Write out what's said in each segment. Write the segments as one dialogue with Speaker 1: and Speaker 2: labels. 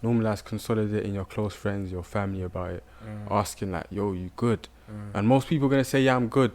Speaker 1: normalize consolidating your close friends, your family about it, asking like, yo, you good?
Speaker 2: Mm.
Speaker 1: And most people are gonna say, yeah, I'm good,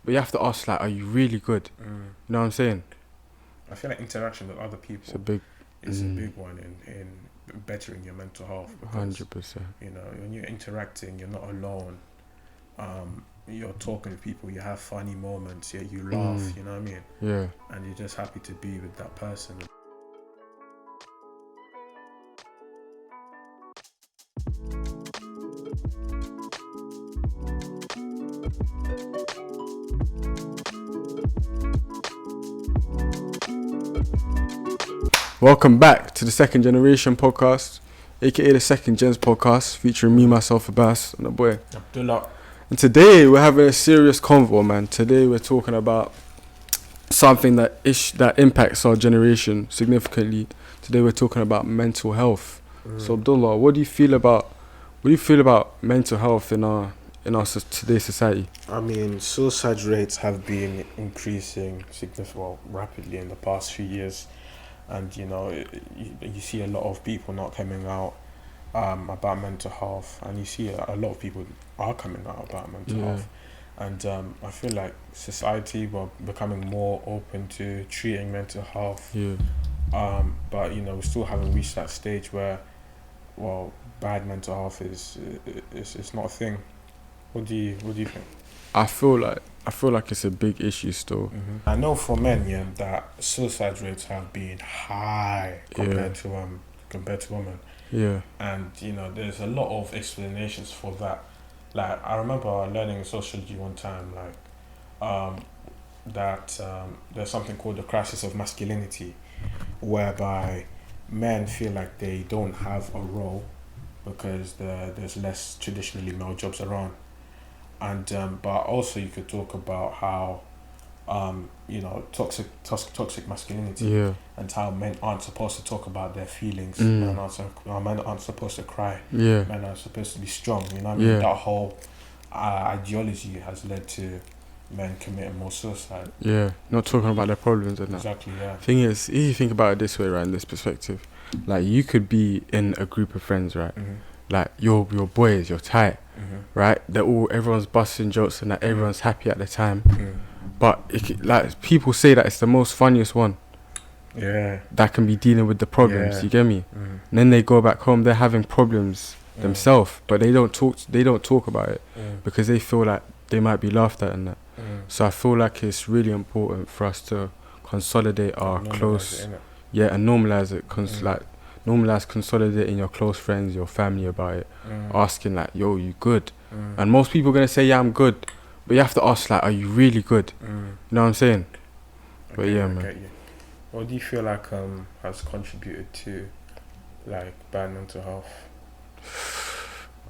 Speaker 1: but you have to ask like, are you really good?
Speaker 2: Mm.
Speaker 1: You know what I'm saying?
Speaker 2: I feel like interaction with other people
Speaker 1: It's a big,
Speaker 2: is a big one in bettering your mental health, because
Speaker 1: 100%.
Speaker 2: you know, when you're interacting, you're not alone. You're talking to people, you have funny moments, yeah, you laugh, you know what I mean?
Speaker 1: Yeah.
Speaker 2: And you're just happy to be with that person.
Speaker 1: Welcome back to the Second Generation podcast, aka the Second Gens podcast, featuring me, myself, Abbas, and a boy.
Speaker 2: Abdullah.
Speaker 1: And today we're having a serious convo, man. Today we're talking about something that impacts our generation significantly. Today we're talking about mental health. So Abdullah, what do you feel about mental health in our today's society?
Speaker 2: I mean, suicide rates have been increasing rapidly in the past few years, and you know, you see a lot of people not coming out about mental health, and you see a lot of people are coming out about mental health, and I feel like society will becoming more open to treating mental health. But you know, we still haven't reached that stage where, well, bad mental health is not a thing. What do you think?
Speaker 1: I feel like it's a big issue still.
Speaker 2: I know for men, yeah, that suicide rates have been high compared to women.
Speaker 1: Yeah.
Speaker 2: And you know, there's a lot of explanations for that. Like, I remember learning in sociology one time, like, that there's something called the crisis of masculinity, whereby men feel like they don't have a role because there's less traditionally male jobs around. And but also you could talk about how you know, toxic masculinity, and how men aren't supposed to talk about their feelings. Men aren't supposed to cry. Men are supposed to be strong. You know what I mean? That whole ideology has led to men committing more suicide.
Speaker 1: Not talking about their problems and that.
Speaker 2: Exactly. Yeah.
Speaker 1: Thing is, if you think about it this way, right, in this perspective, like, you could be in a group of friends, right? Like, your boys, you're tight, right? Everyone's busting jokes and that, everyone's happy at the time. But like, people say that it's the most funniest one. That can be dealing with the problems. You get me? And then they go back home, they're having problems themselves, but they don't talk about it because they feel like they might be laughed at and that. So I feel like it's really important for us to consolidate our close, and normalize it. Like, normalize consolidating your close friends, your family about it, asking like, yo, you good? And most people are gonna say, yeah, I'm good, but you have to ask like, are you really good? You know what I'm saying? But man.
Speaker 2: What do you feel like has contributed to like bad mental health?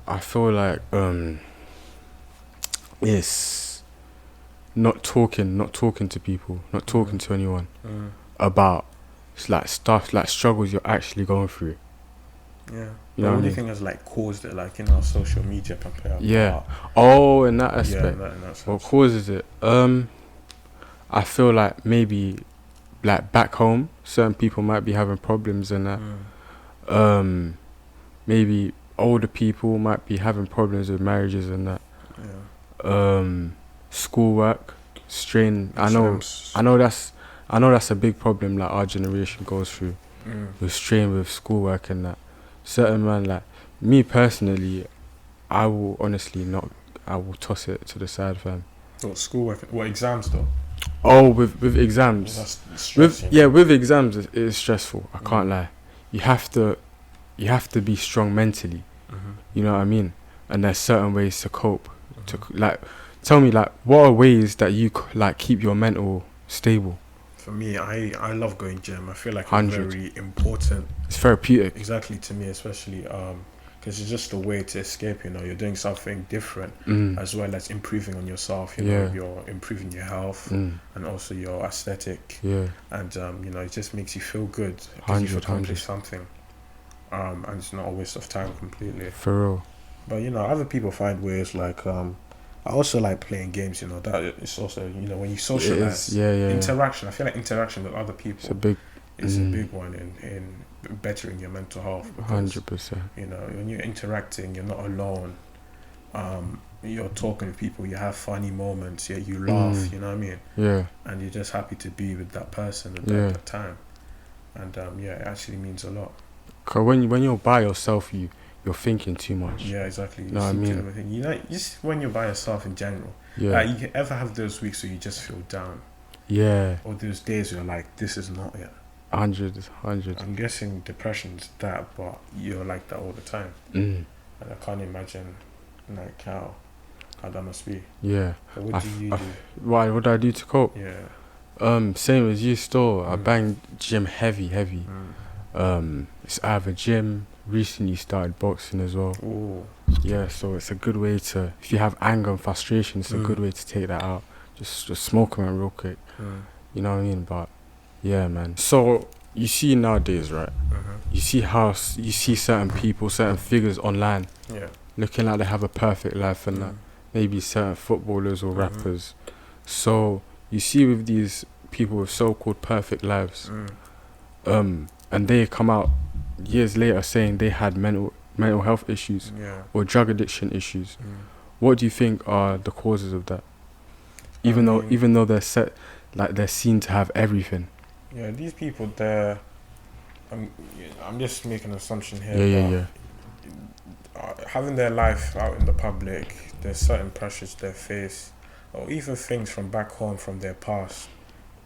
Speaker 1: I feel like it's not talking to people, not talking to anyone about like stuff, like struggles you're actually going through. You know
Speaker 2: what do you think has like caused it, like in our social media compared?
Speaker 1: In that aspect.
Speaker 2: In that sense.
Speaker 1: What causes it? I feel like maybe like back home, certain people might be having problems and that. Maybe older people might be having problems with marriages and that. Schoolwork, strain. I know that's a big problem like our generation goes through, with strain with schoolwork and that. Certain man, like me personally, I will toss it to the side, fam.
Speaker 2: What, schoolwork? What, exams though?
Speaker 1: Oh, with exams.
Speaker 2: That's stressing.
Speaker 1: With exams it's stressful. I can't lie. You have to be strong mentally. You know what I mean? And there's certain ways to cope. To like, tell me, like, what are ways that you like keep your mental stable?
Speaker 2: For me, I love going gym. I feel like it's very important.
Speaker 1: It's therapeutic.
Speaker 2: Exactly, to me, especially because it's just a way to escape. You know, you're doing something different, as well as improving on yourself. You know, you're improving your health and also your aesthetic. And you know, it just makes you feel good because you've accomplished something. And it's not a waste of time completely.
Speaker 1: For real.
Speaker 2: But you know, other people find ways like I also like playing games. You know, that is also, you know, when you socialize, interaction. I feel like interaction with other people
Speaker 1: is a big
Speaker 2: one in bettering your mental health. Because
Speaker 1: 100%.
Speaker 2: you know, when you're interacting, you're not alone. You're talking to people, you have funny moments, yeah, you laugh, you know what I mean?
Speaker 1: Yeah.
Speaker 2: And you're just happy to be with that person at
Speaker 1: Yeah.
Speaker 2: that time. And yeah, it actually means a lot.
Speaker 1: Cause when you're by yourself, you're thinking too much.
Speaker 2: Yeah, exactly. You
Speaker 1: know what I
Speaker 2: see
Speaker 1: mean?
Speaker 2: everything. You know, just when you're by yourself in general.
Speaker 1: Yeah.
Speaker 2: Like, you ever have those weeks where you just feel down?
Speaker 1: Yeah.
Speaker 2: Or those days where you're like, this is not it.
Speaker 1: 100.
Speaker 2: I'm guessing depression's that, but you're like that all the time.
Speaker 1: Mm.
Speaker 2: And I can't imagine like how that must be.
Speaker 1: Yeah.
Speaker 2: So what do you do?
Speaker 1: What do I do to cope?
Speaker 2: Yeah.
Speaker 1: Same as you still. I
Speaker 2: Mm.
Speaker 1: bang gym heavy.
Speaker 2: Mm.
Speaker 1: It's either gym, recently started boxing as well.
Speaker 2: Ooh.
Speaker 1: Yeah, so it's a good way to, if you have anger and frustration, it's a good way to take that out. Just smoke them out real quick.
Speaker 2: Mm.
Speaker 1: You know what I mean? But yeah, man. So you see nowadays, right? You see you see certain people, certain figures online,
Speaker 2: Yeah.
Speaker 1: looking like they have a perfect life and that. Maybe certain footballers or rappers. So you see with these people with so-called perfect lives, and they come out years later saying they had mental health issues or drug addiction issues. What do you think are the causes of that? Even though they're seen to have everything.
Speaker 2: Yeah, these people, I'm just making an assumption here.
Speaker 1: Yeah.
Speaker 2: Having their life out in the public, there's certain pressures they face, or even things from back home from their past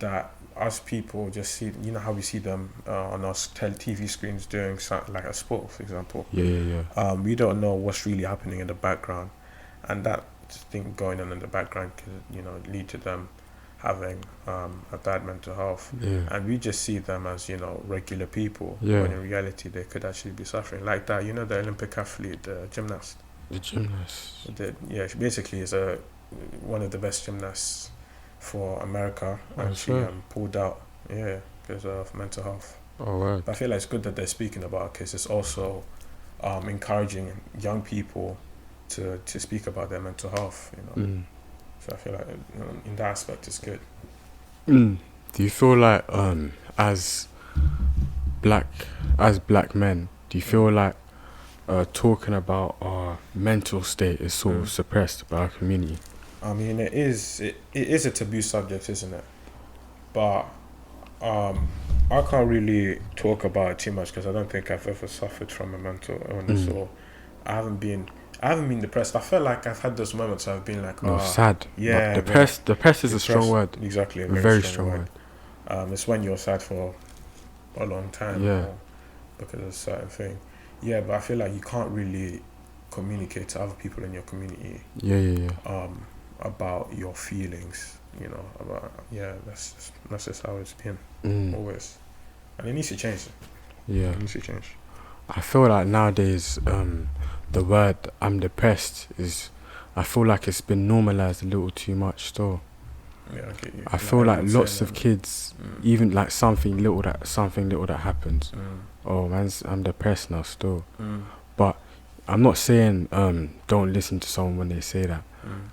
Speaker 2: that us people just see. You know how we see them on our TV screens doing something like a sport, for example.
Speaker 1: Yeah.
Speaker 2: We don't know what's really happening in the background, and that thing going on in the background can, you know, lead to them having a bad mental health. And we just see them as, you know, regular people, when in reality they could actually be suffering like that. You know, the Olympic athlete, the gymnast. She basically is one of the best gymnasts for America, and she pulled out because of mental health. But I feel like it's good that they're speaking about it, because it's also encouraging young people to speak about their mental health, you know. So I feel like, you know, in that aspect it's good.
Speaker 1: Do you feel like as black men, do you feel like talking about our mental state is sort of suppressed by our community?
Speaker 2: I mean, it is a taboo subject, isn't it? But I can't really talk about it too much, because I don't think I've ever suffered from a mental illness, or I haven't been depressed. I feel like I've had those moments I've been like,
Speaker 1: sad.
Speaker 2: Yeah.
Speaker 1: Depressed is a strong word.
Speaker 2: Exactly. A
Speaker 1: very strong word.
Speaker 2: It's when you're sad for a long time. Or because of a certain thing. Yeah, but I feel like you can't really communicate to other people in your community. About your feelings. You know, that's just how it's been always, and it needs to change. It needs to change.
Speaker 1: I feel like nowadays, the word "I'm depressed" I feel like it's been normalized a little too much still.
Speaker 2: Yeah, okay.
Speaker 1: I feel like lots of kids, even like something little that happens. Oh man, I'm depressed now still. But I'm not saying don't listen to someone when they say that.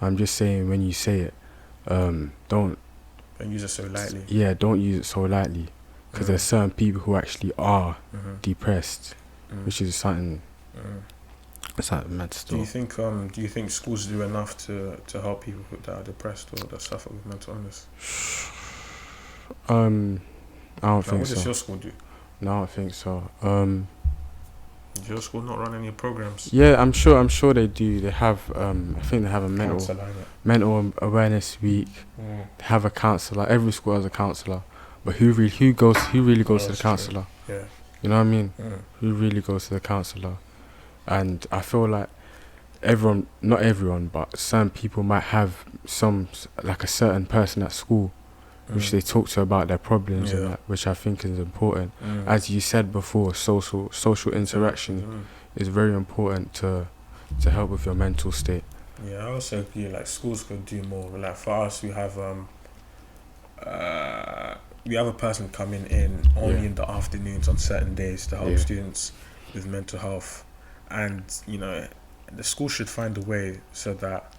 Speaker 1: I'm just saying when you say it, don't
Speaker 2: use it so lightly.
Speaker 1: Yeah, don't use it so lightly, because there's certain people who actually are depressed, which is something. It's like mad stuff.
Speaker 2: Do you think schools do enough to help people that are depressed or that suffer with mental illness?
Speaker 1: I don't think so.
Speaker 2: What does your school do?
Speaker 1: No, I don't think so.
Speaker 2: Does your school not run any programs?
Speaker 1: Yeah, I'm sure they do. They have I think they have a mental awareness week. They have a counsellor. Every school has a counsellor. But who really goes to the counsellor?
Speaker 2: Yeah.
Speaker 1: You know what I mean? Who really goes to the counsellor? And I feel like not everyone, but some people might have like a certain person at school which they talk to about their problems and that, which I think is important. As you said before, social interaction is very important to help with your mental state.
Speaker 2: Yeah, I also feel like schools could do more. Like for us, we have a person coming in only in the afternoons on certain days to help students with mental health. And, you know, the school should find a way so that,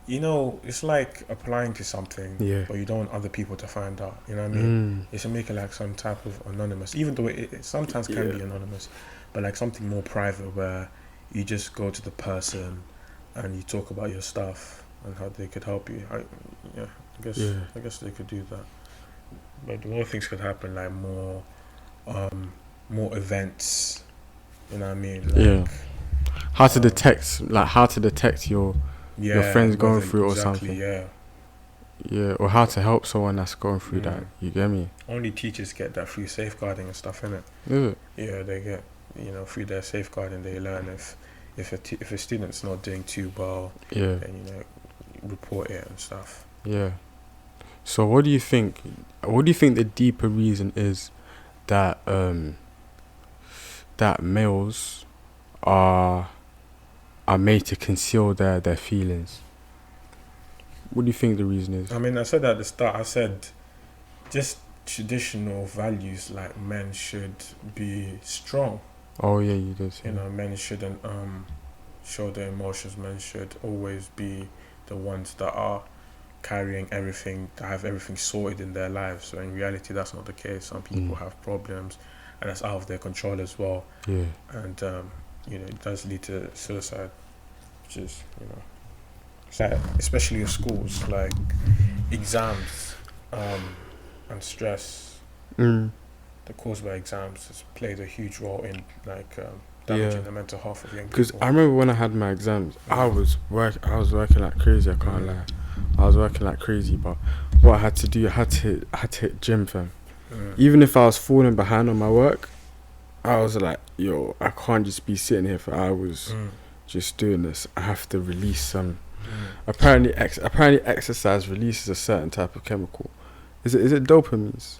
Speaker 2: you know, it's like applying to something,
Speaker 1: Yeah.
Speaker 2: but you don't want other people to find out. You know what I mean? You should make it like some type of anonymous, even though it sometimes can be anonymous, but like something more private where you just go to the person and you talk about your stuff and how they could help you. I guess they could do that. But more things could happen, like more events. You know what I mean? Like,
Speaker 1: how to detect your friends going through it or something. Yeah, or how to help someone that's going through that. You get me?
Speaker 2: Only teachers get that through safeguarding and stuff, innit?
Speaker 1: Is it?
Speaker 2: Yeah, they get, you know, through their safeguarding, they learn if a student's not doing too well, then, you know, report it and stuff.
Speaker 1: Yeah. So what do you think the deeper reason is that that males are made to conceal their feelings? What do you think the reason is?
Speaker 2: I mean, I said at the start, I said just traditional values, like men should be strong.
Speaker 1: Oh yeah, you did.
Speaker 2: You know, men shouldn't show their emotions. Men should always be the ones that are carrying everything, that have everything sorted in their lives. So in reality, that's not the case. Some people have problems, and that's out of their control as well.
Speaker 1: Yeah.
Speaker 2: And you know, it does lead to suicide, which is, you know, sad, especially in schools, like exams and stress. The caused by exams has played a huge role in like damaging the mental health of young people.
Speaker 1: Because I remember when I had my exams, I was working like crazy. I can't lie, I was working like crazy. But what I had to do, I had to hit gym, fam. Even if I was falling behind on my work, I was like, yo, I can't just be sitting here for hours just doing this. I have to release some. Apparently exercise releases a certain type of chemical. Is it dopamine?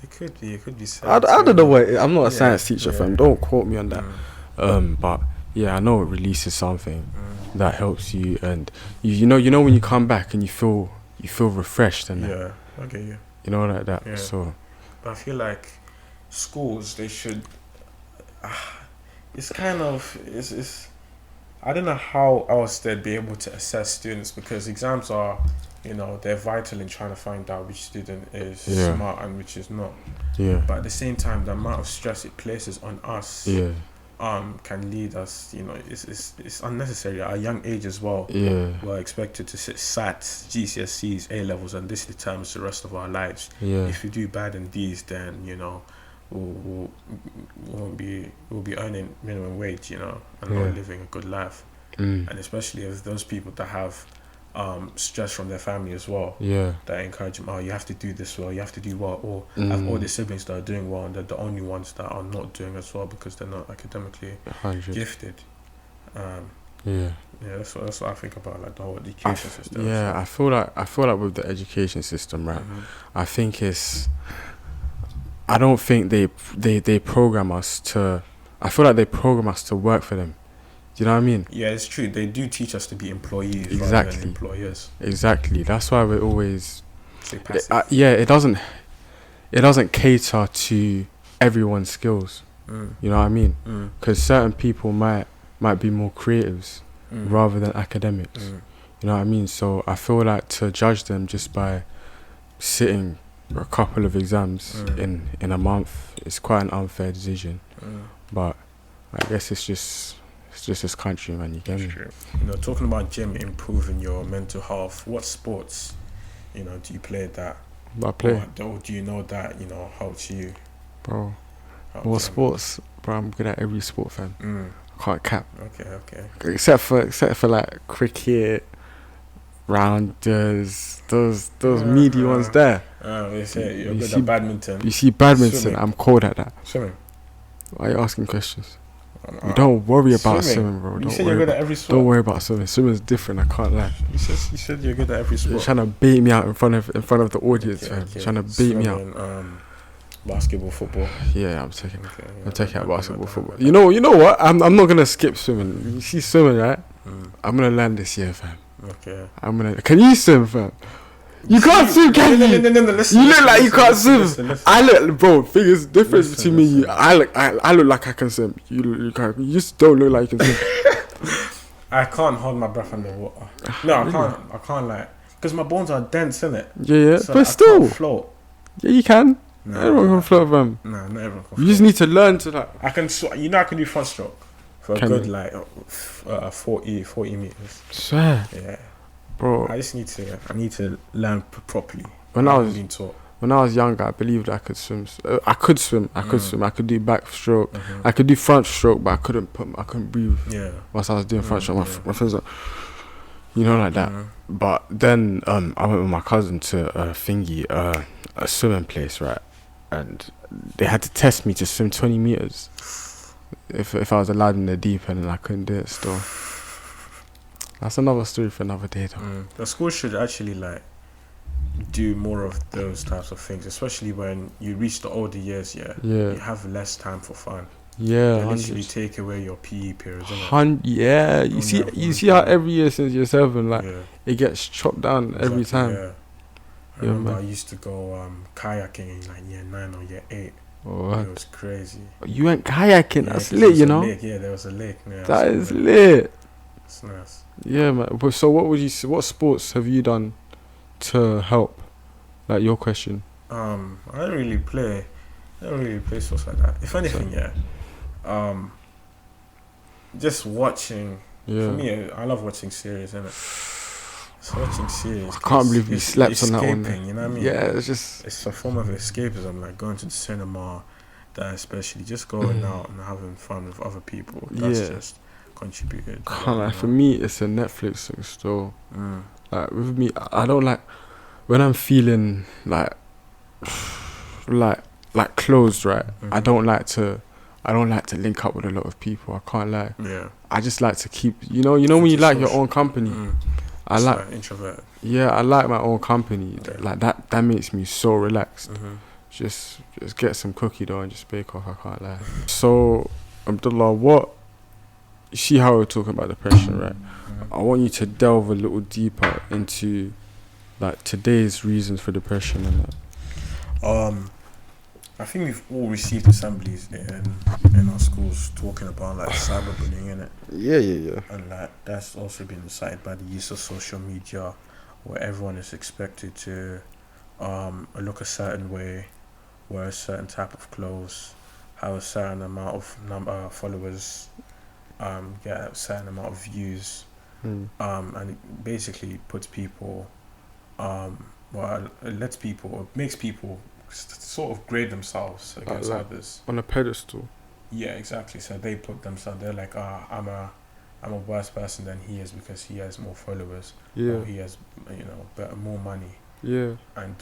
Speaker 2: It could be.
Speaker 1: I don't know what. I'm not a science teacher, fam. Don't quote me on that. But yeah, I know it releases something that helps you, and you know when you come back and you feel refreshed and that.
Speaker 2: I get you.
Speaker 1: You know, like that.
Speaker 2: Yeah.
Speaker 1: So,
Speaker 2: but I feel like schools, they should. It's kind of it's. I don't know how else they'd be able to assess students, because exams are, you know, they're vital in trying to find out which student is smart and which is not.
Speaker 1: Yeah.
Speaker 2: But at the same time, the amount of stress it places on us can lead us, you know, it's unnecessary at a young age as well.
Speaker 1: Yeah.
Speaker 2: We're expected to sit SATs, GCSEs, A levels, and this determines the rest of our lives.
Speaker 1: Yeah.
Speaker 2: If we do bad in these, then, you know, we'll be earning minimum wage, you know, and not living a good life. And especially if those people that have stress from their family as well, that encourage them, you have to do this well, you have to do well, or have all the siblings that are doing well, and they're the only ones that are not doing as well because they're not academically gifted. That's what I think about, like the whole education system.
Speaker 1: I feel like with the education system, right, I think I don't think they program us to. I feel like they program us to work for them. Do you know what I mean? Yeah,
Speaker 2: it's true. They do teach us to be employees
Speaker 1: rather
Speaker 2: than employers.
Speaker 1: Exactly. That's why we're always. It doesn't cater to everyone's skills. You know what I mean? Because certain people might be more creatives rather than academics. You know what I mean? So I feel like to judge them just by sitting a couple of exams in a month, it's quite an unfair decision. But I guess it's just this country, man. You get me?
Speaker 2: You know, talking about gym improving your mental health, what sports, you know, do you play that?
Speaker 1: I play.
Speaker 2: Or do you know that, you know, helps you?
Speaker 1: Bro, what sports? Bro, I'm good at every sport, fam. I can't cap.
Speaker 2: Okay.
Speaker 1: Except for like cricket, rounders, those meaty ones there.
Speaker 2: They say you're good at badminton.
Speaker 1: You see badminton, swimming. I'm cold at that.
Speaker 2: Swimming.
Speaker 1: Why are you asking questions? Don't worry about swimming, bro.
Speaker 2: You said you're good at every sport.
Speaker 1: Don't worry about swimming. Swimming's different. I can't lie.
Speaker 2: You said you're good at every sport.
Speaker 1: You're trying to bait me out in front of the audience, man. You're trying to bait me out.
Speaker 2: Basketball, football.
Speaker 1: Yeah, I'm taking out basketball, football. You know what? I'm not gonna skip swimming. You see swimming, right? I'm gonna land this year, fam.
Speaker 2: Okay.
Speaker 1: Can you swim, fam? You can't swim, can you?
Speaker 2: No, listen,
Speaker 1: you look like you can't swim.
Speaker 2: Listen.
Speaker 1: I look, bro. Thing is, difference between me and you. I look like I can swim. You just don't look like you can swim.
Speaker 2: I can't hold my breath underwater. No, I
Speaker 1: Really?
Speaker 2: can't. I can't like because my bones are dense, innit?
Speaker 1: Yeah,
Speaker 2: So
Speaker 1: but
Speaker 2: I
Speaker 1: still,
Speaker 2: can't float.
Speaker 1: yeah, you can.
Speaker 2: No,
Speaker 1: Everyone can float, fam.
Speaker 2: No, not everyone can
Speaker 1: You just
Speaker 2: float.
Speaker 1: need to learn to like.
Speaker 2: I can. I can do front stroke for a
Speaker 1: Can
Speaker 2: good
Speaker 1: you?
Speaker 2: like 40 meters.
Speaker 1: Swear,
Speaker 2: Yeah.
Speaker 1: bro.
Speaker 2: I just need to. I need to learn properly.
Speaker 1: When I was
Speaker 2: being taught.
Speaker 1: when I was younger, I believed I could swim. I could swim. I could swim. I could do backstroke.
Speaker 2: Mhm.
Speaker 1: I could do front stroke, but I couldn't breathe
Speaker 2: Yeah.
Speaker 1: whilst I was doing front stroke.
Speaker 2: Yeah.
Speaker 1: My friends, like, you know, like that.
Speaker 2: Mhm.
Speaker 1: But then I went with my cousin to a swimming place, right? And they had to test me to swim 20 meters if I was allowed in the deep end, and I couldn't do it still. That's another story for another day, though.
Speaker 2: The school should actually like do more of those types of things, especially when you reach the older years. Yeah.
Speaker 1: Yeah.
Speaker 2: You have less time for fun.
Speaker 1: Yeah,
Speaker 2: They literally
Speaker 1: 100.
Speaker 2: take away your PE periods. Innit?
Speaker 1: Yeah, you
Speaker 2: Only
Speaker 1: see,
Speaker 2: have
Speaker 1: you
Speaker 2: one
Speaker 1: see how
Speaker 2: period.
Speaker 1: every year since you're 7, like
Speaker 2: Yeah.
Speaker 1: it gets chopped down every
Speaker 2: Exactly,
Speaker 1: time.
Speaker 2: Yeah. I
Speaker 1: Yeah,
Speaker 2: remember
Speaker 1: man.
Speaker 2: I used to go kayaking in like year 9 or year 8.
Speaker 1: Oh,
Speaker 2: It was crazy.
Speaker 1: you went kayaking?
Speaker 2: Yeah,
Speaker 1: That's
Speaker 2: 'cause
Speaker 1: lit,
Speaker 2: there was
Speaker 1: you
Speaker 2: a
Speaker 1: know.
Speaker 2: lake. Yeah, there was a lake. Yeah,
Speaker 1: That
Speaker 2: so
Speaker 1: is lit.
Speaker 2: It's nice.
Speaker 1: Yeah, man. But so, what sports have you done to help? Like your question.
Speaker 2: I don't really play. I don't really play sports like that. If anything, yeah. Just watching.
Speaker 1: Yeah.
Speaker 2: For me, I love watching series, innit? Just watching series.
Speaker 1: I can't believe we
Speaker 2: it's
Speaker 1: slept on that one.
Speaker 2: escaping, you know what I mean?
Speaker 1: Yeah, it's just.
Speaker 2: It's a form of escapism, like going to the cinema, that especially just going out and having fun with other people. That's
Speaker 1: Yeah.
Speaker 2: just contributed.
Speaker 1: Can't lie. For me, it's a Netflix thing still.
Speaker 2: Mm.
Speaker 1: Like with me, I don't like when I'm feeling like closed, right? I don't like to link up with a lot of people. I can't lie.
Speaker 2: Yeah.
Speaker 1: I just like to keep, you know when you like your own company. I
Speaker 2: It's
Speaker 1: like,
Speaker 2: introvert.
Speaker 1: yeah, I like my own company.
Speaker 2: Yeah.
Speaker 1: Like that makes me so relaxed.
Speaker 2: Mm-hmm.
Speaker 1: Just get some cookie dough and just bake off. I can't lie. So, Abdullah, you see how we're talking about depression, right? I want you to delve a little deeper into like today's reasons for depression and that.
Speaker 2: I think we've all received assemblies in our schools talking about like cyberbullying, innit?
Speaker 1: Yeah.
Speaker 2: And like that's also been decided by the use of social media, where everyone is expected to look a certain way, wear a certain type of clothes, have a certain amount of followers, get a certain amount of views, and it basically puts people, it makes people sort of grade themselves against
Speaker 1: like
Speaker 2: others.
Speaker 1: On a pedestal.
Speaker 2: Yeah, exactly. So they put themselves. They're like, I'm a worse person than he is because he has more followers.
Speaker 1: Yeah.
Speaker 2: Or he has, more money.
Speaker 1: Yeah.
Speaker 2: And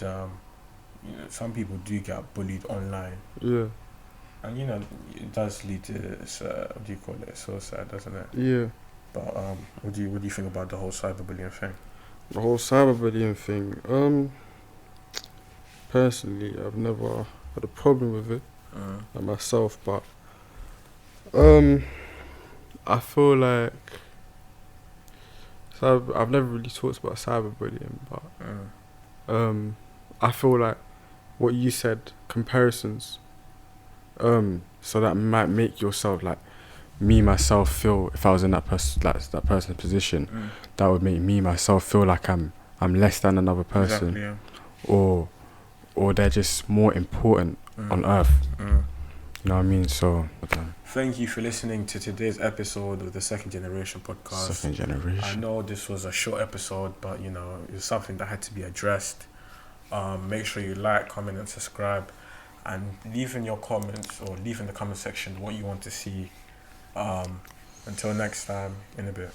Speaker 2: some people do get bullied online.
Speaker 1: Yeah.
Speaker 2: And it does lead to this, what do you call it? Suicide, doesn't it?
Speaker 1: Yeah.
Speaker 2: But what do you think about the whole cyberbullying thing?
Speaker 1: The whole cyberbullying thing. Personally, I've never had a problem with it myself, but I feel like I've never really talked about cyberbullying, but I feel like what you said, comparisons, so that might make yourself like me myself feel, if I was in that person's position, that would make me myself feel like I'm less than another person.
Speaker 2: Exactly, yeah.
Speaker 1: or they're just more important on earth. You know what I mean? So
Speaker 2: thank you for listening to today's episode of the Second Generation podcast.
Speaker 1: Second Generation.
Speaker 2: I know this was a short episode, but it's something that had to be addressed. Make sure you like, comment and subscribe, and leave in your comments or leave in the comment section what you want to see. Until next time, in a bit.